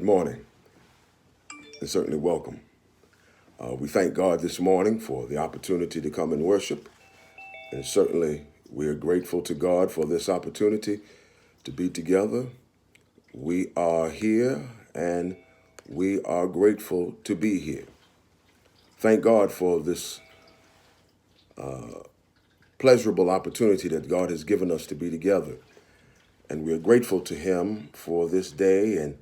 Good morning, and certainly welcome. We thank God this morning for the opportunity to come and worship, and certainly we are grateful to God for this opportunity to be together. We are here, and we are grateful to be here. Thank God for this pleasurable opportunity that God has given us to be together. And we're grateful to Him for this day and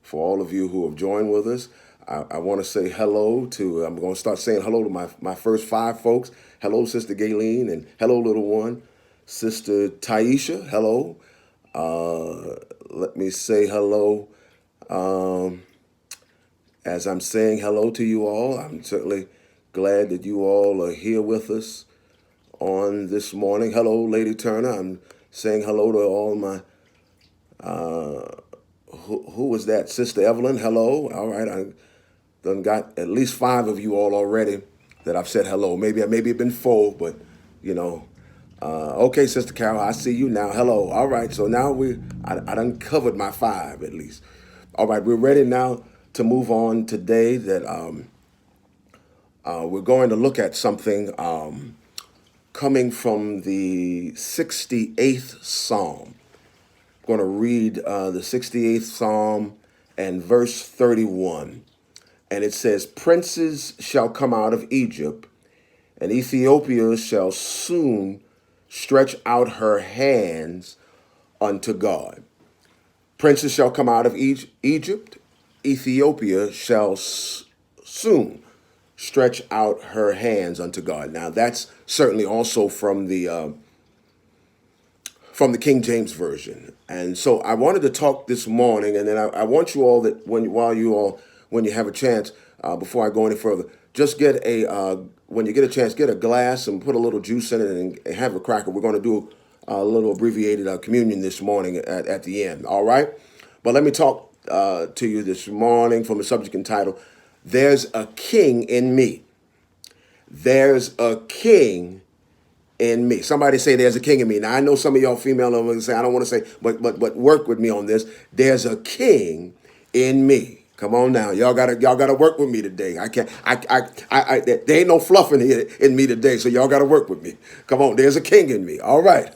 for all of you who have joined with us. I want to say hello to, I'm going to start saying hello to my first five folks. Hello, Sister Gayleen, and hello, little one. Sister Taisha, hello. Let me say hello. As I'm saying hello to you all, I'm certainly glad that you all are here with us on this morning. Hello, Lady Turner. I'm saying hello to all my, who was that? Sister Evelyn, hello. All right, I done got at least five of you all already that I've said hello. Maybe it's been four, but you know. Okay, Sister Carol, I see you now. Hello. All right, so now I done covered my five at least. All right, we're ready now to move on today that we're going to look at something coming from the 68th Psalm. I'm going to read the 68th Psalm and verse 31. And it says, "Princes shall come out of Egypt, and Ethiopia shall soon stretch out her hands unto God." Princes shall come out of Egypt, Ethiopia shall soon stretch out her hands unto God. Now that's certainly also from the King James Version. And so I wanted to talk this morning, and then I want you all that when you have a chance, before I go any further, just get when you get a chance, get a glass and put a little juice in it and have a cracker. We're going to do a little abbreviated communion this morning at the end. All right. But let me talk to you this morning from a subject entitled, "There's a King in Me." There's a king in me. Somebody say, "There's a king in me." Now I know some of y'all female are going to say, I don't want to say, but work with me on this. There's a king in me. Come on now, y'all gotta work with me today. I can't. There ain't no fluffing here in me today, so y'all gotta work with me. Come on, there's a king in me. All right.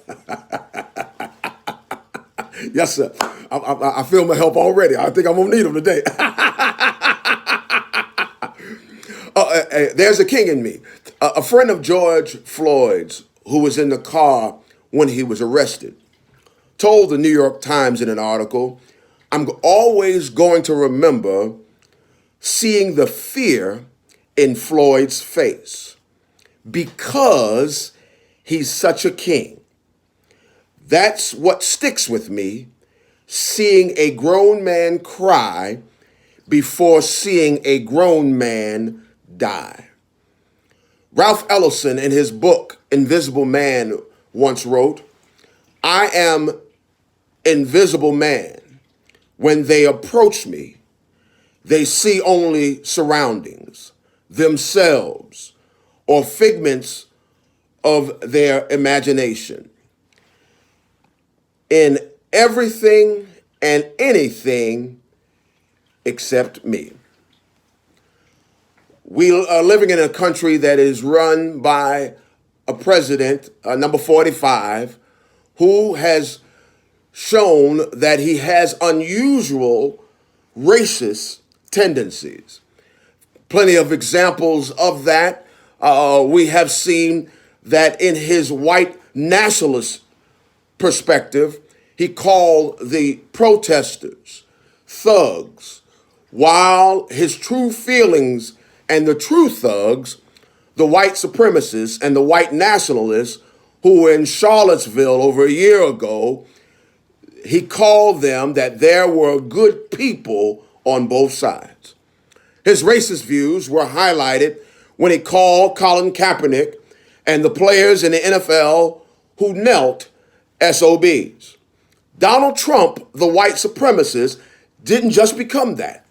Yes, sir. I feel my help already. I think I'm gonna need him today. There's a king in me. A friend of George Floyd's, who was in the car when he was arrested, told the New York Times in an article, "I'm always going to remember seeing the fear in Floyd's face because he's such a king. That's what sticks with me, seeing a grown man cry before seeing a grown man die." Ralph Ellison, in his book Invisible Man, once wrote, "I am invisible man. When they approach me, they see only surroundings, themselves, or figments of their imagination. In everything and anything except me." We are living in a country that is run by a president, number 45, who has shown that he has unusual racist tendencies. Plenty of examples of that. We have seen that in his white nationalist perspective, he called the protesters thugs, while his true feelings and the true thugs, the white supremacists and the white nationalists who were in Charlottesville over a year ago, he called them that there were good people on both sides. His racist views were highlighted when he called Colin Kaepernick and the players in the NFL who knelt SOBs. Donald Trump, the white supremacist, didn't just become that.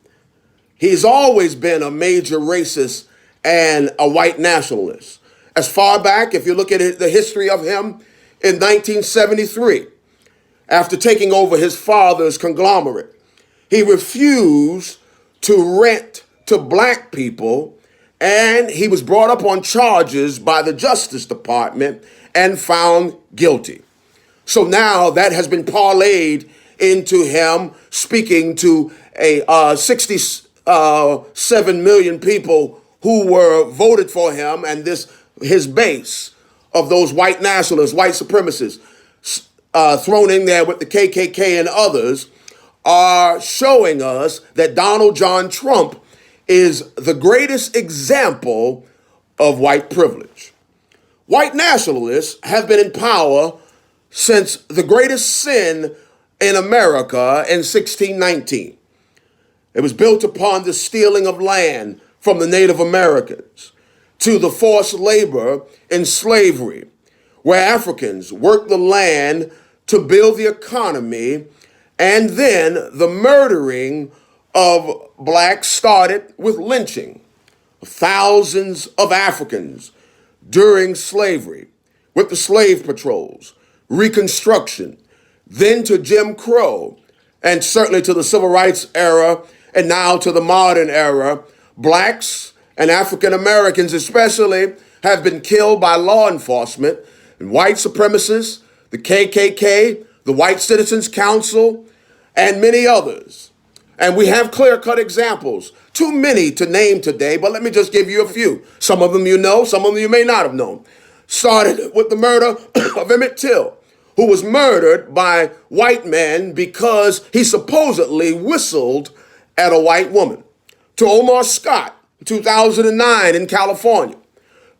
He's always been a major racist and a white nationalist. As far back, if you look at the history of him, in 1973, after taking over his father's conglomerate, He refused to rent to black people, and he was brought up on charges by the Justice Department and found guilty. So now that has been parlayed into him speaking to a 67 million people who were voted for him, and his base of those white nationalists, white supremacists, thrown in there with the KKK and others, are showing us that Donald John Trump is the greatest example of white privilege. White nationalists have been in power since the greatest sin in America in 1619. It was built upon the stealing of land from the Native Americans, to the forced labor in slavery, where Africans worked the land to build the economy, and then the murdering of blacks started with lynching of thousands of Africans during slavery, with the slave patrols, Reconstruction, then to Jim Crow, and certainly to the Civil Rights era, and now to the modern era. Blacks and African Americans especially have been killed by law enforcement and white supremacists, the KKK, the White Citizens Council, and many others. And we have clear-cut examples, too many to name today, but let me just give you a few. Some of them you know, some of them you may not have known. Started with the murder of Emmett Till, who was murdered by white men because he supposedly whistled at a white woman. To Omar Scott, 2009 in California.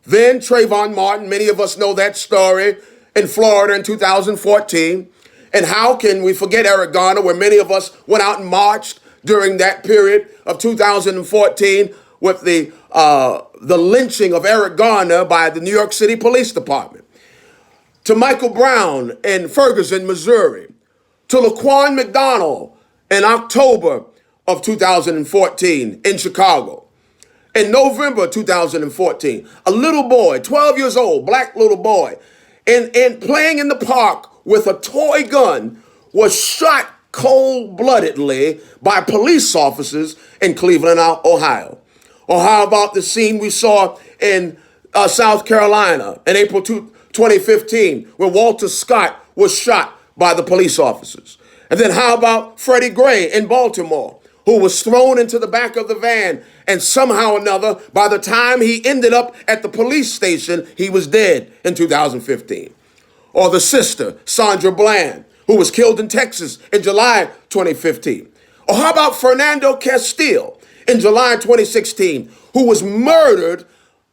Then Trayvon Martin, many of us know that story, in Florida in 2014. And how can we forget Eric Garner, where many of us went out and marched during that period of 2014 with the lynching of Eric Garner by the New York City Police Department. To Michael Brown in Ferguson, Missouri. To Laquan McDonald in October of 2014 in Chicago. In November 2014, a little boy, 12 years old, black little boy, in playing in the park with a toy gun, was shot cold-bloodedly by police officers in Cleveland, Ohio. Or how about the scene we saw in South Carolina in April 2015, when Walter Scott was shot by the police officers? And then how about Freddie Gray in Baltimore, who was thrown into the back of the van, and somehow or another, by the time he ended up at the police station, he was dead in 2015. Or the sister, Sandra Bland, who was killed in Texas in July 2015. Or how about Fernando Castile in July 2016, who was murdered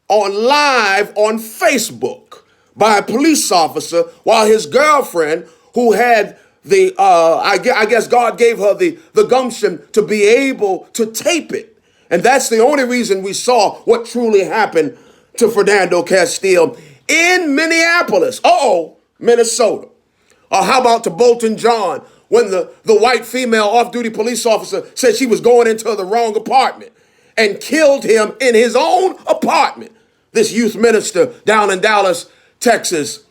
live on Facebook by a police officer while his girlfriend, who had I guess God gave her the gumption to be able to tape it. And that's the only reason we saw what truly happened to Fernando Castile in Minneapolis, Minnesota. Or how about to Bolton John, when the white female off-duty police officer said she was going into the wrong apartment and killed him in his own apartment, this youth minister down in Dallas, Texas.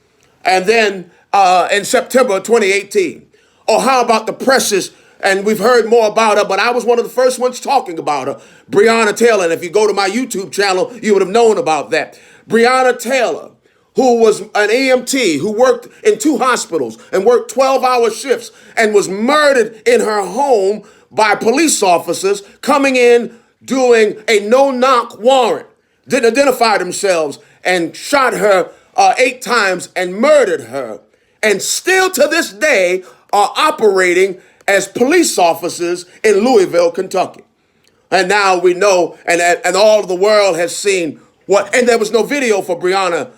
And then in September 2018. Or how about the precious, and we've heard more about her, but I was one of the first ones talking about her, Breonna Taylor. And if you go to my YouTube channel, you would have known about that. Breonna Taylor, who was an EMT, who worked in 2 hospitals and worked 12-hour shifts and was murdered in her home by police officers coming in doing a no-knock warrant, didn't identify themselves, and shot her 8 times and murdered her, and still to this day are operating as police officers in Louisville, Kentucky. And now we know, and all of the world has seen what, and there was no video for Breonna,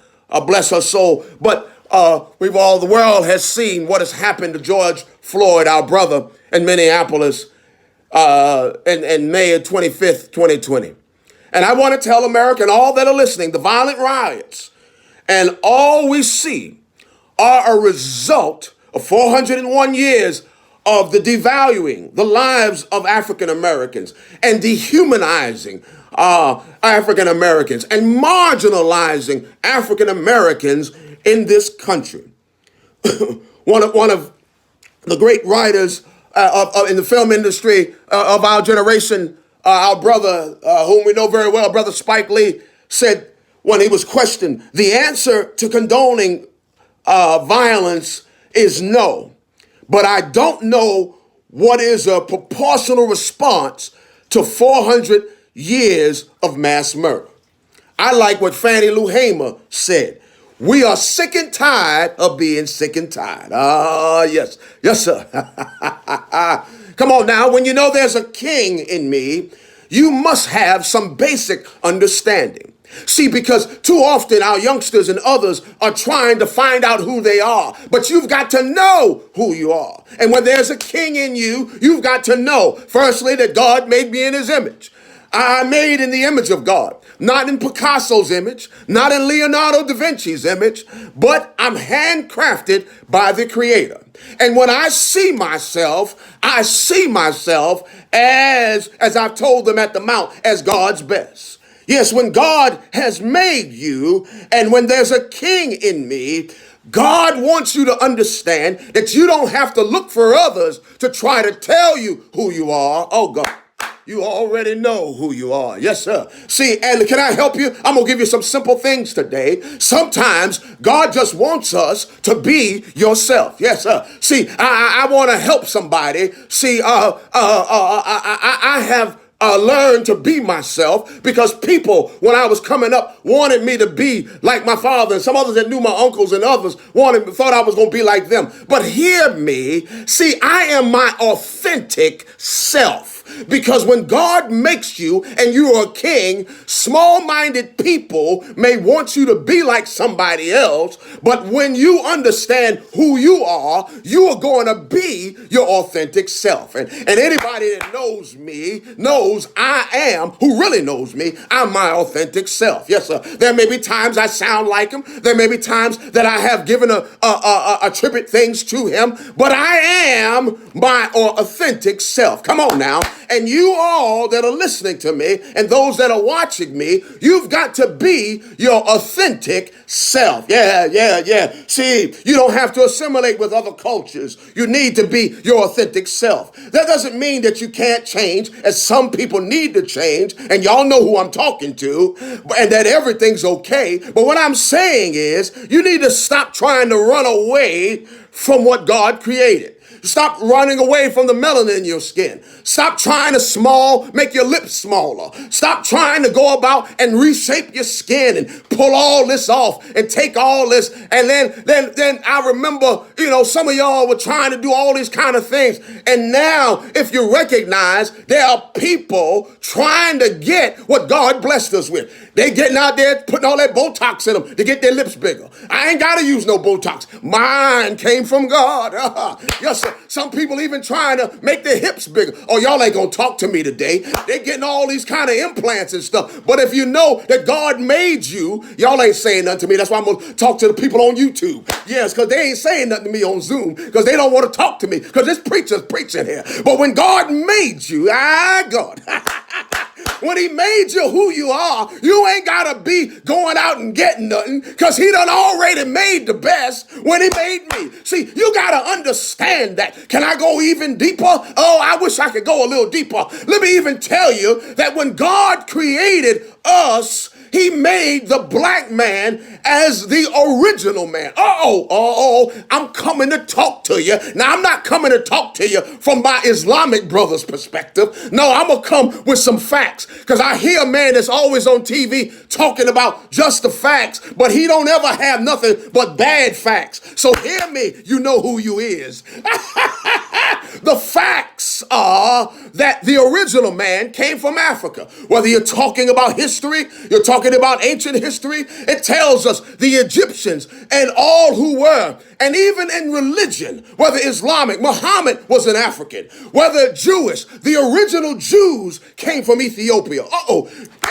bless her soul, but the world has seen what has happened to George Floyd, our brother, in Minneapolis in May 25th, 2020. And I want to tell America and all that are listening, the violent riots and all we see are a result of 401 years of the devaluing the lives of African Americans and dehumanizing African Americans and marginalizing African Americans in this country. One of the great writers in the film industry of our generation, our brother, whom we know very well, Brother Spike Lee, said when he was questioned, the answer to condoning violence is no. But I don't know what is a proportional response to 400 years of mass murder. I like what Fannie Lou Hamer said. We are sick and tired of being sick and tired. Yes. Yes, sir. Come on now. When you know there's a king in me, you must have some basic understanding. See, because too often our youngsters and others are trying to find out who they are, but you've got to know who you are. And when there's a king in you, you've got to know, firstly, that God made me in his image. I'm made in the image of God, not in Picasso's image, not in Leonardo da Vinci's image, but I'm handcrafted by the Creator. And when I see myself as I've told them at the Mount, as God's best. Yes, when God has made you, and when there's a king in me, God wants you to understand that you don't have to look for others to try to tell you who you are. Oh, God. You already know who you are. Yes, sir. See, and can I help you? I'm going to give you some simple things today. Sometimes God just wants us to be yourself. Yes, sir. See, I want to help somebody. See, I have learned to be myself because people, when I was coming up, wanted me to be like my father, and some others that knew my uncles and others thought I was going to be like them. But hear me. See, I am my authentic self. Because when God makes you and you are a king, small-minded people may want you to be like somebody else, but when you understand who you are going to be your authentic self. And anybody that knows me knows I am, who really knows me, I'm my authentic self. Yes, sir. There may be times I sound like him. There may be times that I have given attribute things to him, but I am my authentic self. Come on now. And you all that are listening to me and those that are watching me, you've got to be your authentic self. Yeah. See, you don't have to assimilate with other cultures. You need to be your authentic self. That doesn't mean that you can't change, as some people need to change, and y'all know who I'm talking to, and that everything's okay. But what I'm saying is you need to stop trying to run away from what God created. Stop running away from the melanin in your skin. Stop trying to make your lips smaller. Stop trying to go about and reshape your skin and pull all this off and take all this. And then I remember, some of y'all were trying to do all these kind of things. And now, if you recognize, there are people trying to get what God blessed us with. They getting out there putting all that Botox in them to get their lips bigger. I ain't got to use no Botox. Mine came from God. Yes, sir. Some people even trying to make their hips bigger. Oh, y'all ain't going to talk to me today. They getting all these kind of implants and stuff. But if you know that God made you, y'all ain't saying nothing to me. That's why I'm going to talk to the people on YouTube. Yes, because they ain't saying nothing to me on Zoom because they don't want to talk to me because this preacher's preaching here. But when God made you, God. When he made you who you are, you ain't got to be going out and getting nothing because he done already made the best when he made me. See, you got to understand that. Can I go even deeper? Oh, I wish I could go a little deeper. Let me even tell you that when God created us, he made the black man as the original man. I'm coming to talk to you. Now, I'm not coming to talk to you from my Islamic brother's perspective. No, I'm going to come with some facts because I hear a man that's always on TV talking about just the facts, but he don't ever have nothing but bad facts. So hear me, you know who you is. The facts are that the original man came from Africa. Whether you're talking about history, you're talking about ancient history, it tells us the Egyptians and all who were, and even in religion, whether Islamic, Muhammad was an African, whether Jewish, the original Jews came from Ethiopia.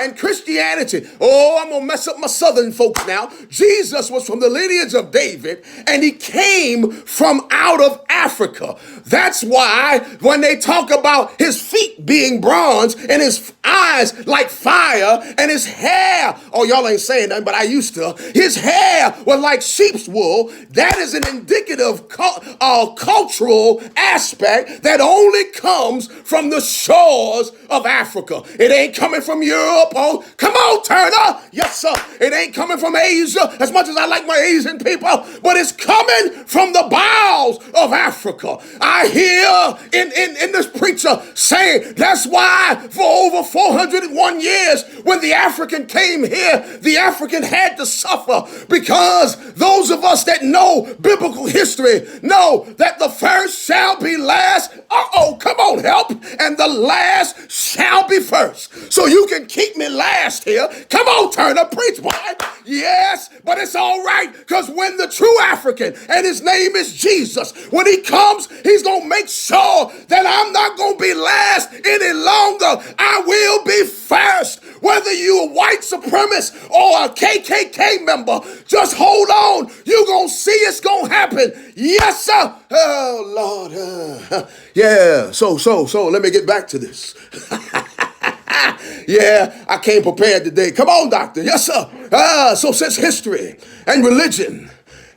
And Christianity, I'm going to mess up my southern folks now. Jesus was from the lineage of David, and he came from out of Africa. That's why when they talk about his feet being bronze and his eyes like fire and his hair, oh, y'all ain't saying nothing, but I used to. His hair was like sheep's wool. That is an indicative cultural aspect that only comes from the shores of Africa. It ain't coming from Europe. Oh, come on, Turner. Yes, sir. It ain't coming from Asia, as much as I like my Asian people, but it's coming from the bowels of Africa. I hear in this preacher saying that's why for over 401 years, when the African came here, the African had to suffer, because those of us that know biblical history know that the first shall be last. Come on, help. And the last shall be first. So you can keep me last here. Come on, Turner, preach, boy. Yes, but it's all right, because when the true African, and his name is Jesus, when he comes, he's going to make sure that I'm not going to be last any longer. I will be first. Whether you're a white supremacist or a KKK member, just hold on. You're going to see it's going to happen. Yes, sir. Oh, Lord. Yeah. So let me get back to this. Yeah, I came prepared today. Come on, doctor. Yes, sir. So since history and religion,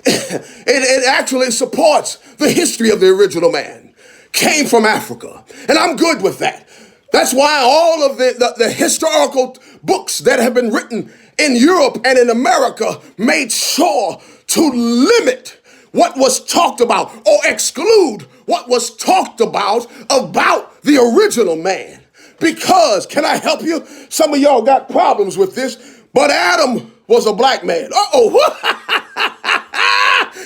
it actually supports the history of the original man, came from Africa. And I'm good with that. That's why all of the historical books that have been written in Europe and in America made sure to limit what was talked about or exclude what was talked about the original man. Because, can I help you? Some of y'all got problems with this, but Adam was a black man.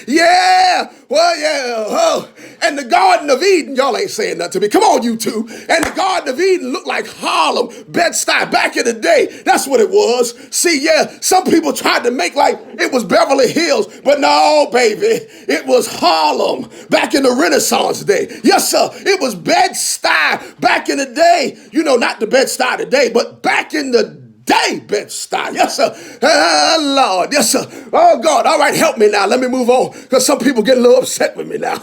Yeah, well, yeah. Oh. And the Garden of Eden, y'all ain't saying nothing to me. Come on, you two. And the Garden of Eden looked like Harlem, Bed-Stuy, back in the day. That's what it was. See, yeah, some people tried to make like it was Beverly Hills, but no, baby, it was Harlem back in the Renaissance day. Yes, sir, it was Bed-Stuy back in the day. You know, not the Bed-Stuy today, but back in the Bed-Stuy. Yes, sir. Lord. Yes, sir. Oh, God. All right, help me now. Let me move on, because some people get a little upset with me now.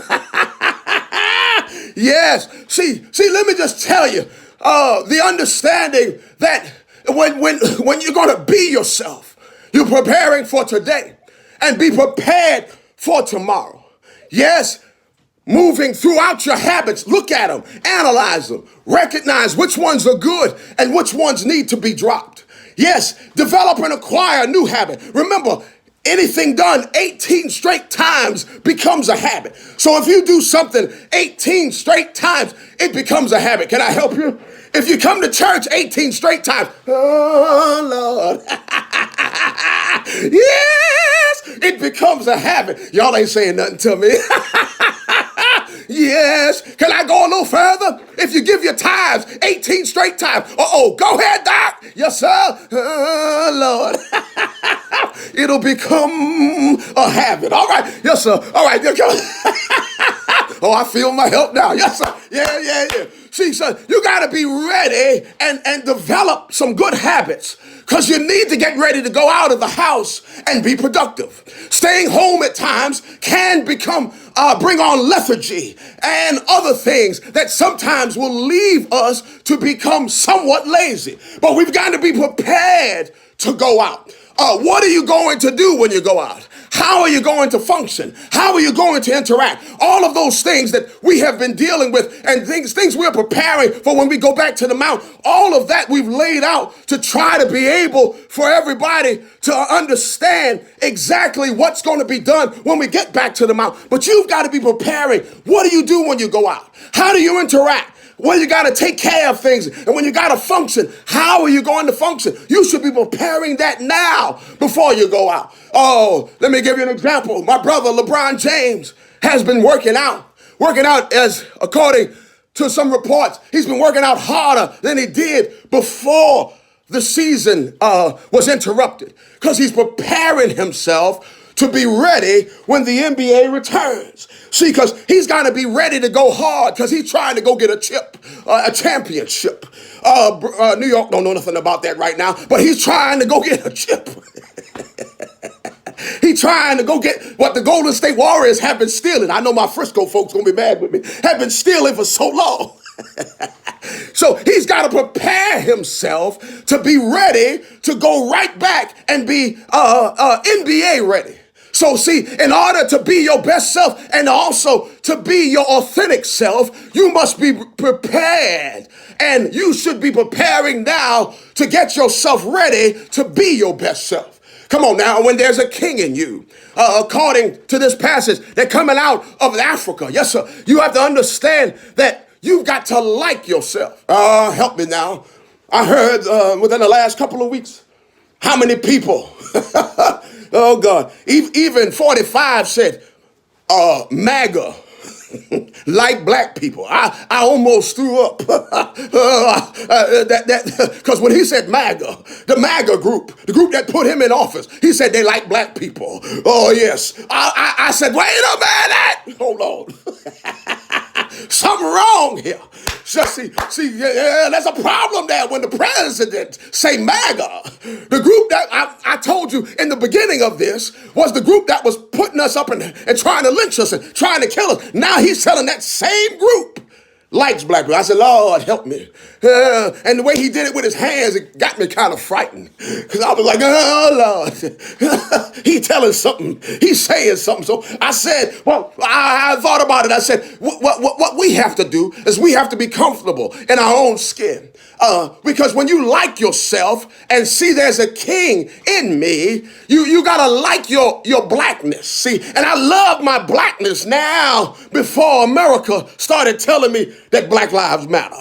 Yes. See, let me just tell you, the understanding that when you're going to be yourself, you're preparing for today and be prepared for tomorrow. Yes. Moving throughout your habits, look at them, analyze them, recognize which ones are good and which ones need to be dropped. Yes, develop and acquire a new habit. Remember, anything done 18 straight times becomes a habit. So if you do something 18 straight times, it becomes a habit. Can I help you? If you come to church 18 straight times, oh, Lord. Yes, it becomes a habit. Y'all ain't saying nothing to me. Yes. Can I go a little further? If you give your tithes 18 straight times. Go ahead, Doc. Yes, sir. Lord. It'll become a habit. All right. Yes, sir. All right. I feel my help now. Yes, sir. Yeah. See, son, you got to be ready and develop some good habits, because you need to get ready to go out of the house and be productive. Staying home at times can bring on lethargy and other things that sometimes will leave us to become somewhat lazy. But we've got to be prepared to go out. What are you going to do when you go out? How are you going to function? How are you going to interact? All of those things that we have been dealing with, and things we're preparing for when we go back to the mount, all of that we've laid out to try to be able for everybody to understand exactly what's going to be done when we get back to the mount. But you've got to be preparing. What do you do when you go out? How do you interact? Well, you got to take care of things. And when you got to function, how are you going to function? You should be preparing that now before you go out. Let me give you an example. My brother, LeBron James, has been working out as according to some reports. He's been working out harder than he did before the season was interrupted, because he's preparing himself to be ready when the NBA returns. See, because he's got to be ready to go hard, because he's trying to go get a championship. New York don't know nothing about that right now, but he's trying to go get a chip. He trying to go get what the Golden State Warriors have been stealing. I know my Frisco folks gonna be mad with me. Have been stealing for so long. So he's got to prepare himself to be ready to go right back and be NBA ready. So see, in order to be your best self and also to be your authentic self, you must be prepared. And you should be preparing now to get yourself ready to be your best self. Come on now, when there's a king in you, according to this passage, they're coming out of Africa. Yes, sir. You have to understand that you've got to like yourself. Help me now. I heard within the last couple of weeks, how many people, oh God, even 45 said, MAGA, like black people. I almost threw up. Because when he said MAGA, the MAGA group, the group that put him in office, he said they like black people. Oh yes. I said, wait a minute. Hold on. Something wrong here. See, yeah, there's a problem there when the president say MAGA. The group that I told you in the beginning of this was the group that was putting us up and trying to lynch us and trying to kill us. Now he's telling that same group likes black people. I said, Lord, help me. And the way he did it with his hands, it got me kind of frightened. Because I was like, oh, Lord. He telling something. He's saying something. So I said, well, I thought about it. I said, what we have to do is we have to be comfortable in our own skin. Because when you like yourself and see there's a king in me, you gotta like your blackness. See, and I love my blackness now before America started telling me that Black Lives Matter.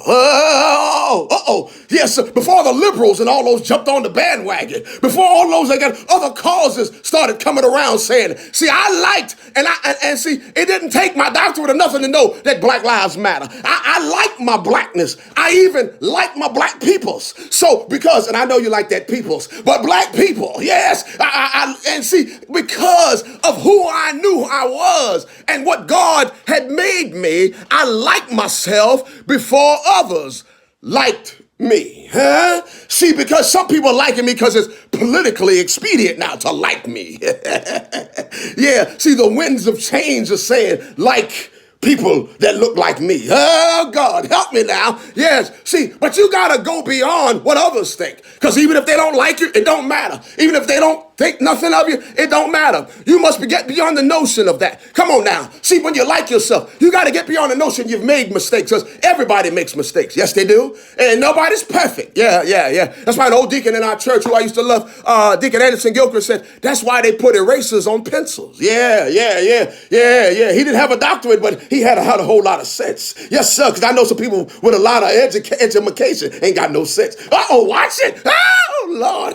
Yes, before the liberals and all those jumped on the bandwagon, before all those other causes started coming around saying, see, I liked, and see, it didn't take my doctorate or nothing to know that Black Lives Matter. I like my blackness. I even like my black peoples. So, because, and I know you like that peoples, but black people, yes, and see, because of who I knew I was and what God had made me, I liked myself before others liked me. See, because some people are liking me because it's politically expedient now to like me. Yeah, see, the winds of change are saying like people that look like me. Oh, God, help me now. Yes, see, but you got to go beyond what others think. Because even if they don't like you, it don't matter. Even if they don't think nothing of you, it don't matter. You must get beyond the notion of that. Come on now. See, when you like yourself, you got to get beyond the notion you've made mistakes. Because everybody makes mistakes. Yes, they do. And nobody's perfect. Yeah. That's why an old deacon in our church who I used to love, Deacon Anderson Gilchrist, said, that's why they put erasers on pencils. Yeah. He didn't have a doctorate, but he had a whole lot of sense. Yes, sir, because I know some people with a lot of education ain't got no sense. Watch it. Oh, Lord.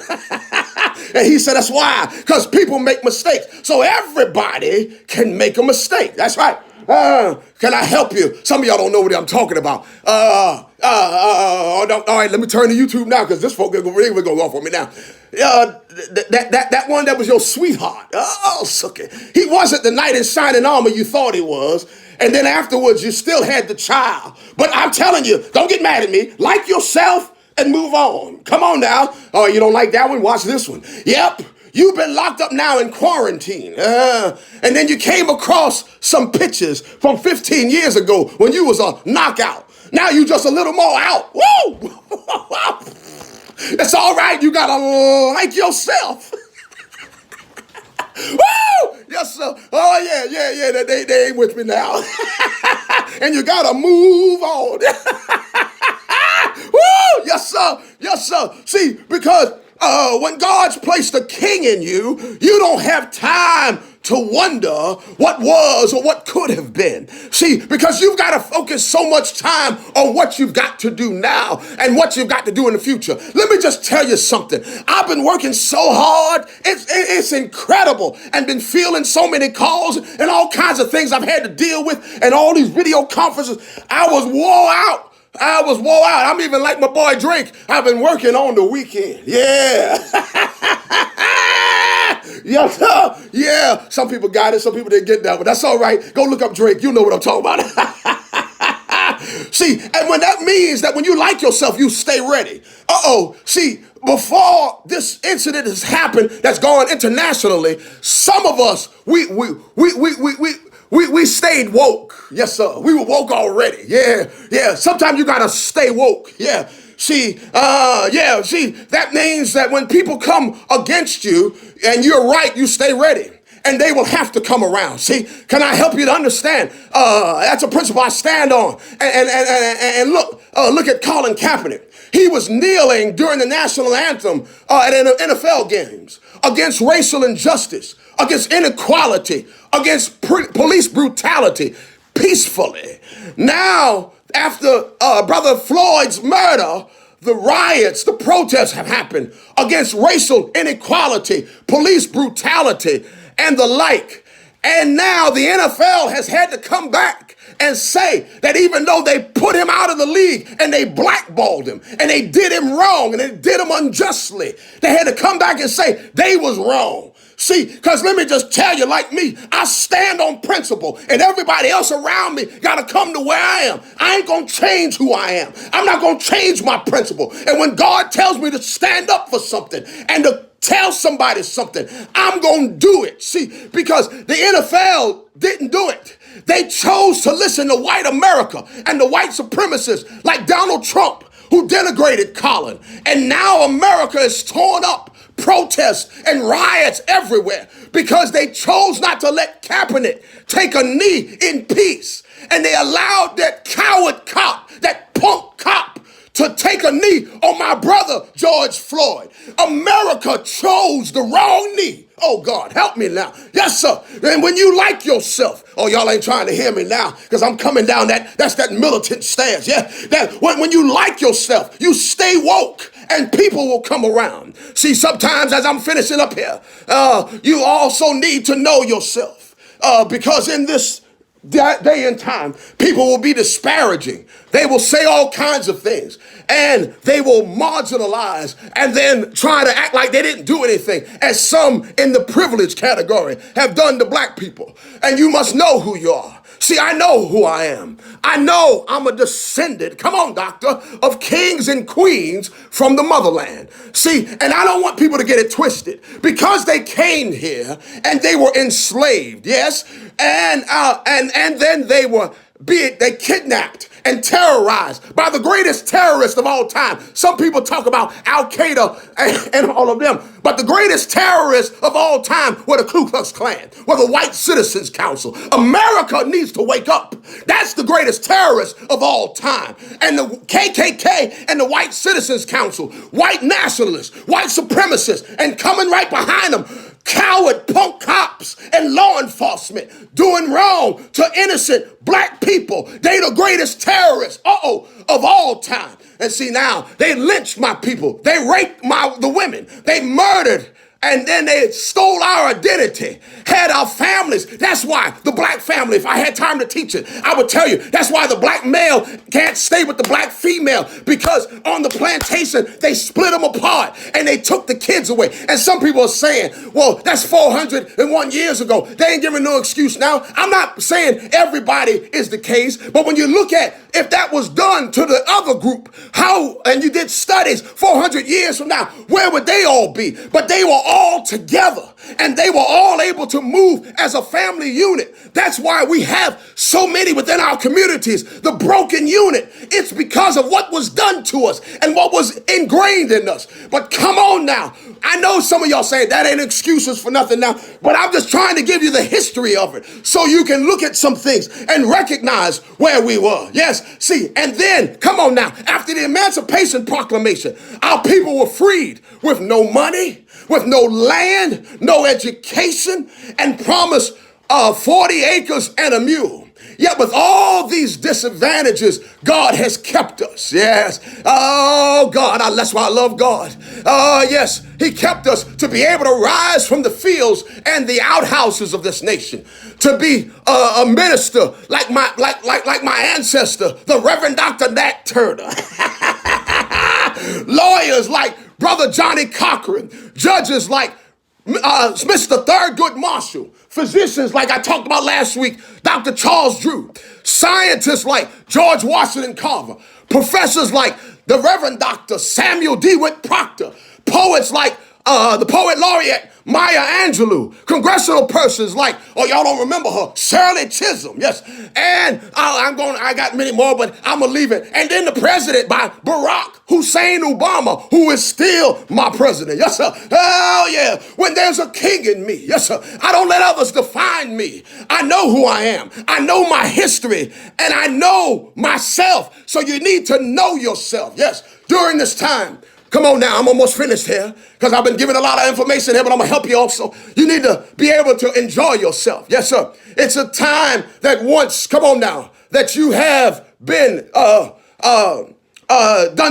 And he said, that's why, because people make mistakes. So everybody can make a mistake. That's right. Can I help you? Some of y'all don't know what I'm talking about. All right, let me turn to YouTube now because this folk is really going to go off on me now. That one that was your sweetheart. Oh, sucker. He wasn't the knight in shining armor you thought he was. And then afterwards, you still had the child. But I'm telling you, don't get mad at me. Like yourself and move on. Come on now. Oh, you don't like that one? Watch this one. Yep. You've been locked up now in quarantine. And then you came across some pictures from 15 years ago when you was a knockout. Now you just a little more out. Woo! It's all right. You got to like yourself. Woo! Yes, sir. Oh, yeah. They ain't with me now. And you got to move on. Woo! Yes, sir. See, because when God's placed a king in you, you don't have time to wonder what was or what could have been. See, because you've got to focus so much time on what you've got to do now and what you've got to do in the future. Let me just tell you something. I've been working so hard. It's incredible, and been feeling so many calls and all kinds of things I've had to deal with and all these video conferences. I was wore out. I'm even like my boy Drake. I've been working on the weekend. Yeah. Yes, sir. Yeah. Some people got it. Some people didn't get that, but that's all right. Go look up Drake. You know what I'm talking about. See, and when that means that when you like yourself, you stay ready. See, before this incident has happened that's gone internationally, some of us, we stayed woke. Yes, sir. We were woke already. Yeah. Sometimes you gotta stay woke. Yeah. See, that means that when people come against you and you're right, you stay ready. And they will have to come around. See, can I help you to understand? That's a principle I stand on. And look at Colin Kaepernick. He was kneeling during the national anthem at NFL games against racial injustice, against inequality, against police brutality, peacefully. Now, after Brother Floyd's murder, the riots, the protests have happened against racial inequality, police brutality, and the like. And now the NFL has had to come back and say that even though they put him out of the league and they blackballed him and they did him wrong and they did him unjustly, they had to come back and say they was wrong. See, because let me just tell you, like me, I stand on principle, and everybody else around me got to come to where I am. I ain't going to change who I am. I'm not going to change my principle. And when God tells me to stand up for something and to tell somebody something, I'm going to do it. See, because the NFL didn't do it. They chose to listen to white America and the white supremacists like Donald Trump, who denigrated Colin. And now America is torn up. Protests and riots everywhere because they chose not to let Kaepernick take a knee in peace. And they allowed that coward cop, that punk cop, to take a knee on my brother, George Floyd. America chose the wrong knee. Oh, God, help me now. Yes, sir. And when you like yourself, y'all ain't trying to hear me now because I'm coming down that's that militant stance. Yeah, that when you like yourself, you stay woke and people will come around. See, sometimes as I'm finishing up here, you also need to know yourself because in this day and time, people will be disparaging. They will say all kinds of things and they will marginalize and then try to act like they didn't do anything, as some in the privileged category have done to black people. And you must know who you are. See, I know who I am. I know I'm a descendant, come on, doctor, of kings and queens from the motherland. See, and I don't want people to get it twisted because they came here and they were enslaved, yes, and then they kidnapped and terrorized by the greatest terrorist of all time. Some people talk about Al Qaeda and all of them, but the greatest terrorists of all time were the Ku Klux Klan, were the White Citizens Council. America needs to wake up. That's the greatest terrorist of all time. And the KKK and the White Citizens Council, white nationalists, white supremacists, and coming right behind them, coward punk cops and law enforcement doing wrong to innocent black people. They the greatest terrorists, of all time. And see, now they lynched my people. They raped the women. They murdered. And then they stole our identity, had our families. That's why the black family, if I had time to teach it, I would tell you, that's why the black male can't stay with the black female, because on the plantation, they split them apart and they took the kids away. And some people are saying, well, that's 401 years ago. They ain't giving no excuse now. I'm not saying everybody is the case, but when you look at if that was done to the other group, and you did studies 400 years from now, where would they all be? But they were all together and they were all able to move as a family unit. That's why we have so many within our communities, the broken unit. It's because of what was done to us and what was ingrained in us. But come on now. I know some of y'all saying that ain't excuses for nothing now, but I'm just trying to give you the history of it so you can look at some things and recognize where we were. Yes, see, and then, come on now, after the Emancipation Proclamation, our people were freed with no money, with no land, no education, and promised 40 acres and a mule. Yet with all these disadvantages, God has kept us. Yes. Oh, God, that's why I love God. Yes, he kept us to be able to rise from the fields and the outhouses of this nation, to be a minister like my ancestor, the Reverend Dr. Nat Turner. Lawyers like Brother Johnny Cochran, judges like Mr. Thurgood Marshall, physicians like I talked about last week, Dr. Charles Drew, scientists like George Washington Carver, professors like the Reverend Dr. Samuel DeWitt Proctor, poets like the poet laureate Maya Angelou, congressional persons like, oh, y'all don't remember her, Shirley Chisholm, yes. And I got many more, but I'm going to leave it. And then the president by Barack Hussein Obama, who is still my president, yes, sir. Oh, yeah, when there's a king in me, yes, sir. I don't let others define me. I know who I am. I know my history, and I know myself. So you need to know yourself, yes, during this time. Come on now, I'm almost finished here because I've been giving a lot of information here, but I'm going to help you also. You need to be able to enjoy yourself. Yes, sir. It's a time that once, come on now, that you have been done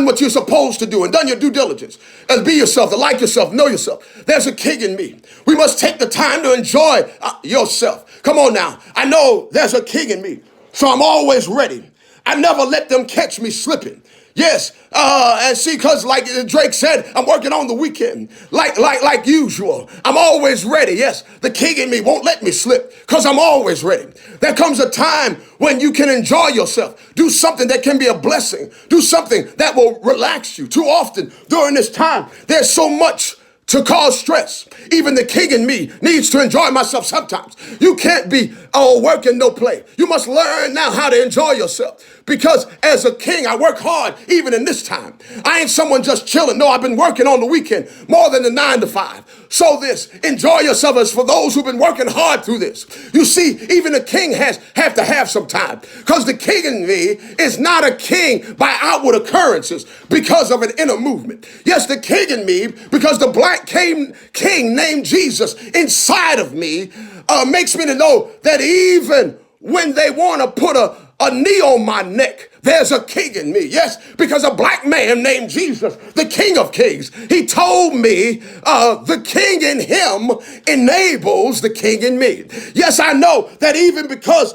what you're supposed to do and done your due diligence. And be yourself, to like yourself, know yourself. There's a king in me. We must take the time to enjoy yourself. Come on now. I know there's a king in me, so I'm always ready. I never let them catch me slipping. Yes, and see, because like Drake said, I'm working on the weekend, like usual. I'm always ready. Yes, the king in me won't let me slip because I'm always ready. There comes a time when you can enjoy yourself. Do something that can be a blessing. Do something that will relax you. Too often during this time, there's so much to cause stress. Even the king in me needs to enjoy myself sometimes. You can't be work and no play. You must learn now how to enjoy yourself. Because as a king, I work hard even in this time. I ain't someone just chilling. No, I've been working on the weekend more than the 9 to 5. So this, enjoy yourself is for those who've been working hard through this. You see, even the king have to have some time. Because the king in me is not a king by outward occurrences because of an inner movement. Yes, the king in me, because the black king named Jesus inside of me makes me to know that even when they want to put a knee on my neck, there's a king in me. Yes, because a black man named Jesus, the King of Kings, he told me the king in him enables the king in me. Yes, I know that even because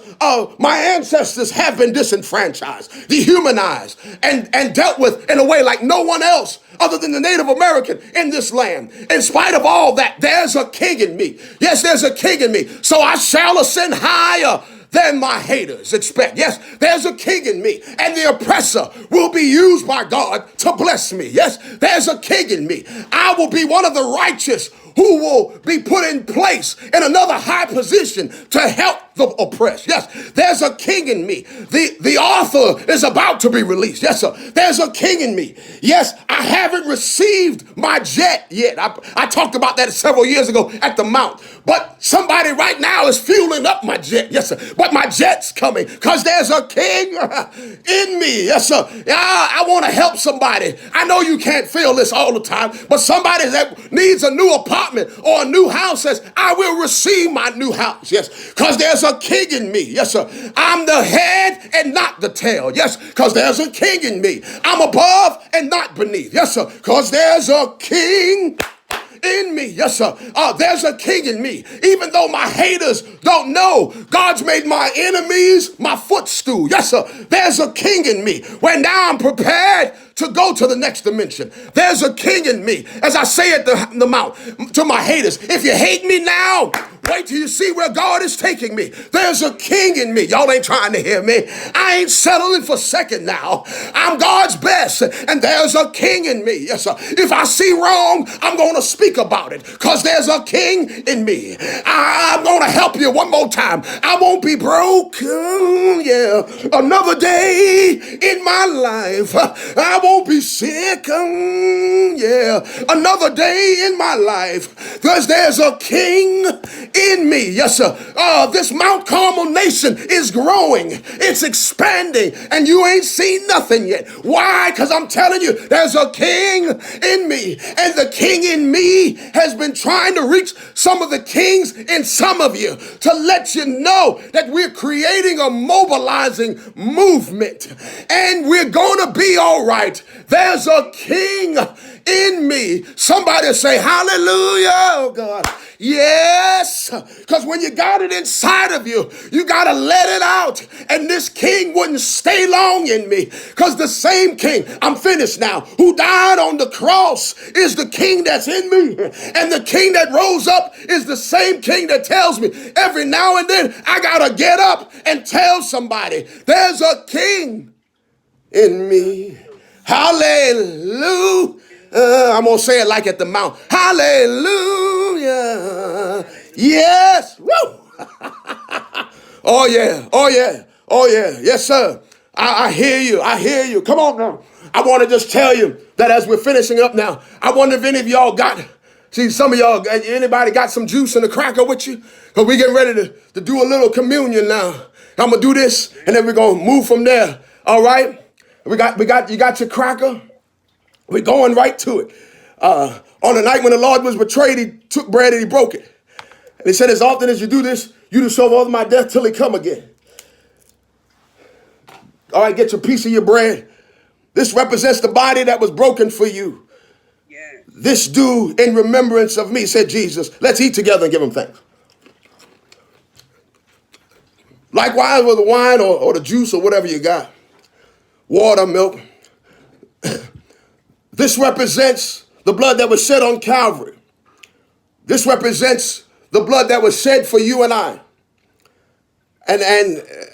my ancestors have been disenfranchised, dehumanized, and dealt with in a way like no one else other than the Native American in this land. In spite of all that, there's a king in me. Yes, there's a king in me. So I shall ascend higher than my haters expect. Yes, there's a king in me, and the oppressor will be used by God to bless me. Yes, there's a king in me. I will be one of the righteous who will be put in place in another high position to help the oppressed. Yes, there's a king in me. The author is about to be released. Yes, sir. There's a king in me. Yes, I haven't received my jet yet. I talked about that several years ago at the Mount. But somebody right now is fueling up my jet. Yes, sir. But my jet's coming because there's a king in me. Yes, sir. I want to help somebody. I know you can't feel this all the time, but somebody that needs a new apartment or a new house says, I will receive my new house. Yes, because there's a king in me. Yes, sir. I'm the head and not the tail. Yes, because there's a king in me. I'm above and not beneath. Yes, sir. Because there's a king in me. Yes, sir. There's a king in me. Even though my haters don't know, God's made my enemies my footstool. Yes, sir. There's a king in me. When now I'm prepared to go to the next dimension. There's a king in me. As I say at the Mount to my haters, if you hate me now, wait till you see where God is taking me. There's a king in me. Y'all ain't trying to hear me. I ain't settling for second now. I'm God's best, and there's a king in me. Yes, sir. If I see wrong, I'm going to speak about it because there's a king in me. I'm going to help you one more time. I won't be broke. Yeah. Another day in my life. I won't be sick. Yeah. Another day in my life because there's a king in me. Yes, sir. This Mount Carmel nation is growing. It's expanding, and you ain't seen nothing yet. Why? Because I'm telling you, there's a king in me, and the king in me has been trying to reach some of the kings in some of you to let you know that we're creating a mobilizing movement, and we're going to be all right. tonight, there's a king in me. Somebody say hallelujah, oh God. Yes, because when you got it inside of you, you got to let it out. And this king wouldn't stay long in me, because the same king, I'm finished now, who died on the cross is the king that's in me. And the king that rose up is the same king that tells me every now and then I got to get up and tell somebody there's a king in me. Hallelujah. I'm going to say it like at the mount. Hallelujah. Yes. Woo. Oh, yeah. Oh, yeah. Oh, yeah. Yes, sir. I hear you. I hear you. Come on now. I want to just tell you that as we're finishing up now, I wonder if any of y'all see, some of y'all, anybody got some juice and a cracker with you? Because we getting ready to do a little communion now. I'm going to do this, and then we're going to move from there. All right? You got your cracker? We're going right to it. On the night when the Lord was betrayed, he took bread and he broke it. And he said, as often as you do this, you do so over my death till he come again. All right, get your piece of your bread. This represents the body that was broken for you. Yeah. This do in remembrance of me, said Jesus. Let's eat together and give him thanks. Likewise with the wine or the juice or whatever you got. Water, milk. This represents the blood that was shed on Calvary. This represents the blood that was shed for you and I. And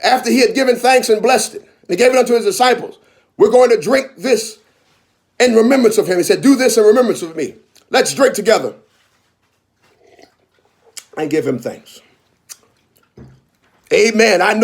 after he had given thanks and blessed it, and he gave it unto his disciples, we're going to drink this in remembrance of him. He said, do this in remembrance of me. Let's drink together and give him thanks. Amen. I know